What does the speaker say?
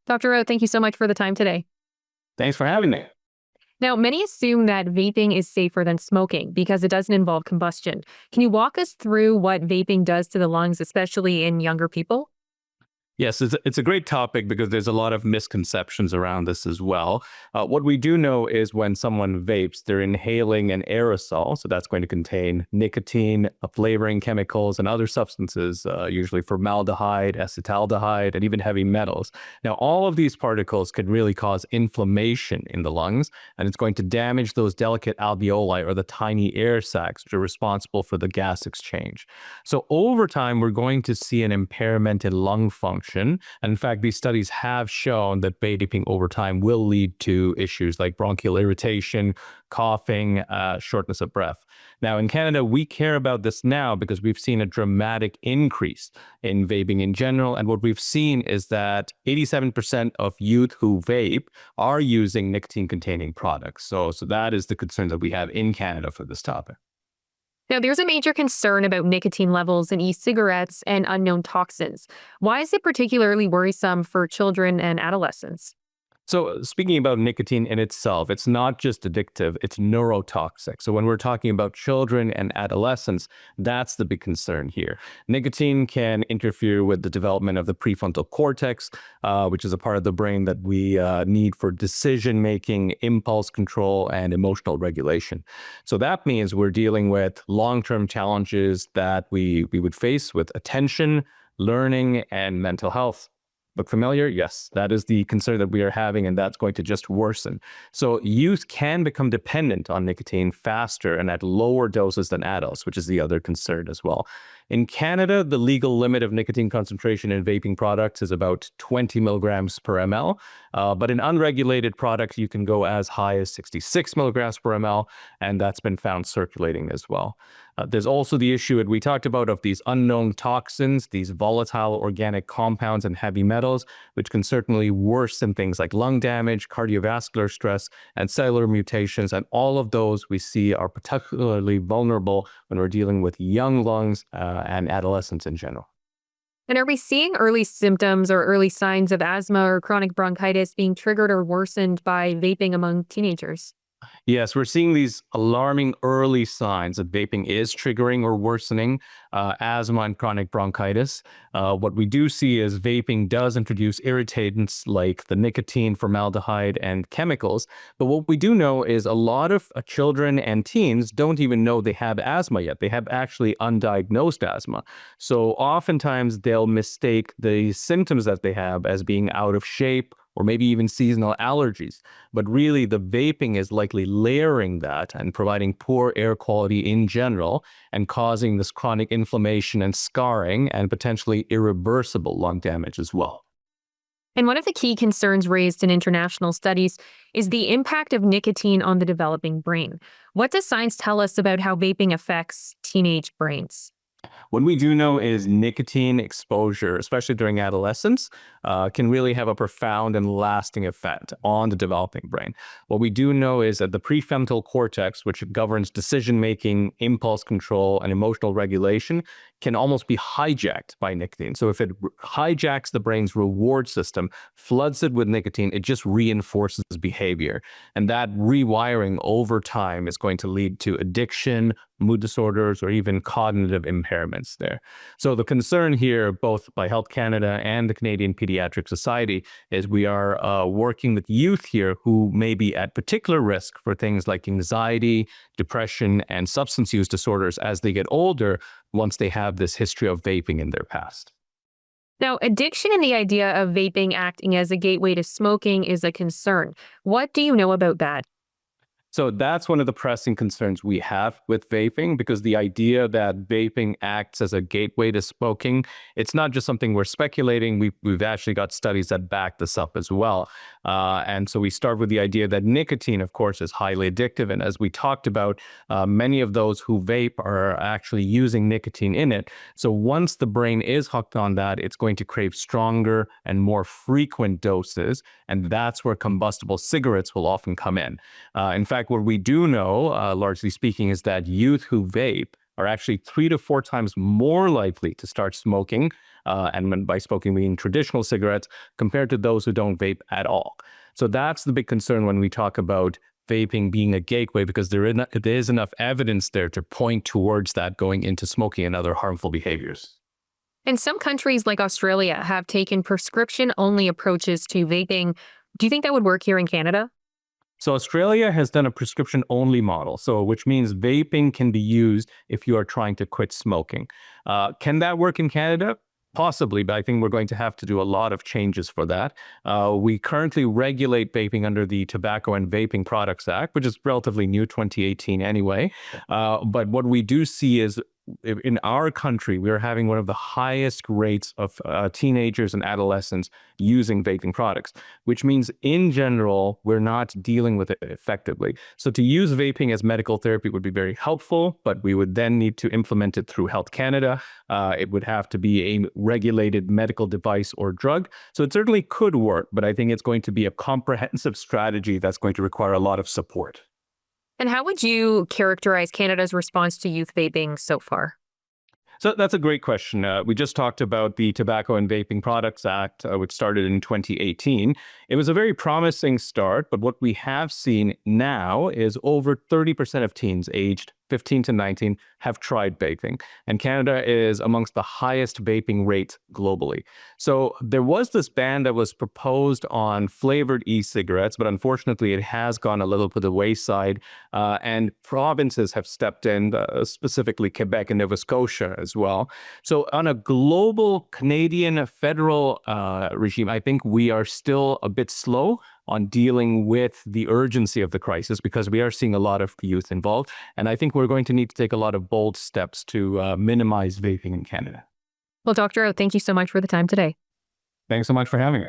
Dr. O, thank you so much for the time today. Thanks for having me. Now, many assume that vaping is safer than smoking because it doesn't involve combustion. Can you walk us through what vaping does to the lungs, especially in younger people? Yes, it's a great topic because there's a lot of misconceptions around this as well. What we do know is when someone vapes, they're inhaling an aerosol. So that's going to contain nicotine, flavoring chemicals, and other substances, usually formaldehyde, acetaldehyde, and even heavy metals. Now, all of these particles can really cause inflammation in the lungs, and it's going to damage those delicate alveoli or the tiny air sacs which are responsible for the gas exchange. So over time, we're going to see an impairment in lung function. And in fact, these studies have shown that vaping over time will lead to issues like bronchial irritation, coughing, shortness of breath. Now, in Canada, we care about this now because we've seen a dramatic increase in vaping in general. And what we've seen is that 87% of youth who vape are using nicotine-containing products. So that is the concern that we have in Canada for this topic. Now, there's a major concern about nicotine levels in e-cigarettes and unknown toxins. Why is it particularly worrisome for children and adolescents? So, speaking about nicotine in itself, it's not just addictive, it's neurotoxic. So, when we're talking about children and adolescents, that's the big concern here. Nicotine can interfere with the development of the prefrontal cortex, which is a part of the brain that we need for decision making, impulse control, and emotional regulation. So, that means we're dealing with long term challenges that we would face with attention, learning, and mental health. Look familiar? Yes, that is the concern that we are having, and that's going to just worsen. So youth can become dependent on nicotine faster and at lower doses than adults, which is the other concern as well. In Canada, the legal limit of nicotine concentration in vaping products is about 20 milligrams per ml. But in unregulated products, you can go as high as 66 milligrams per ml, and that's been found circulating as well. There's also the issue that we talked about of these unknown toxins, these volatile organic compounds and heavy metals, which can certainly worsen things like lung damage, cardiovascular stress, and cellular mutations. And all of those we see are particularly vulnerable when we're dealing with young lungs and adolescents in general. And are we seeing early symptoms or early signs of asthma or chronic bronchitis being triggered or worsened by vaping among teenagers? Yes, we're seeing these alarming early signs that vaping is triggering or worsening asthma and chronic bronchitis. What we do see is vaping does introduce irritants like the nicotine, formaldehyde, and chemicals. But what we do know is a lot of children and teens don't even know they have asthma yet. They have actually undiagnosed asthma. So oftentimes they'll mistake the symptoms that they have as being out of shape or maybe even seasonal allergies. But really, the vaping is likely layering that and providing poor air quality in general and causing this chronic inflammation and scarring and potentially irreversible lung damage as well. And one of the key concerns raised in international studies is the impact of nicotine on the developing brain. What does science tell us about how vaping affects teenage brains? What we do know is nicotine exposure, especially during adolescence, can really have a profound and lasting effect on the developing brain. What we do know is that the prefrontal cortex, which governs decision making, impulse control, and emotional regulation, can almost be hijacked by nicotine. So if it hijacks the brain's reward system, floods it with nicotine, it just reinforces behavior. And that rewiring over time is going to lead to addiction, mood disorders, or even cognitive impairments there. So the concern here, both by Health Canada and the Canadian Pediatric Society, is we are working with youth here who may be at particular risk for things like anxiety, depression, and substance use disorders as they get older once they have this history of vaping in their past. Now, addiction and the idea of vaping acting as a gateway to smoking is a concern. What do you know about that? So that's one of the pressing concerns we have with vaping, because the idea that vaping acts as a gateway to smoking, it's not just something we're speculating. We've actually got studies that back this up as well. And so we start with the idea that nicotine, of course, is highly addictive. And as we talked about, many of those who vape are actually using nicotine in it. So once the brain is hooked on that, it's going to crave stronger and more frequent doses. And that's where combustible cigarettes will often come in. In fact, what we do know, largely speaking, is that youth who vape are actually 3 to 4 times more likely to start smoking by smoking we mean traditional cigarettes, compared to those who don't vape at all. So that's the big concern when we talk about vaping being a gateway, because there is enough evidence there to point towards that going into smoking and other harmful behaviors. And some countries like Australia have taken prescription only approaches to vaping. Do you think that would work here in Canada? So Australia has done a prescription only model, so which means vaping can be used if you are trying to quit smoking. Can that work in Canada? Possibly, but I think we're going to have to do a lot of changes for that. We currently regulate vaping under the Tobacco and Vaping Products Act, which is relatively new, 2018 anyway. But what we do see is in our country, we are having one of the highest rates of teenagers and adolescents using vaping products, which means in general, we're not dealing with it effectively. So to use vaping as medical therapy would be very helpful, but we would then need to implement it through Health Canada. It would have to be a regulated medical device or drug. So it certainly could work, but I think it's going to be a comprehensive strategy that's going to require a lot of support. And how would you characterize Canada's response to youth vaping so far? So that's a great question. We just talked about the Tobacco and Vaping Products Act, which started in 2018. It was a very promising start, but what we have seen now is over 30% of teens aged 15 to 19 have tried vaping, and Canada is amongst the highest vaping rates globally. So there was this ban that was proposed on flavored e-cigarettes, but unfortunately it has gone a little to the wayside, and provinces have stepped in, specifically Quebec and Nova Scotia as well. So on a global Canadian federal regime, I think we are still a bit slow on dealing with the urgency of the crisis, because we are seeing a lot of youth involved. And I think we're going to need to take a lot of bold steps to minimize vaping in Canada. Well, Dr. O, thank you so much for the time today. Thanks so much for having me.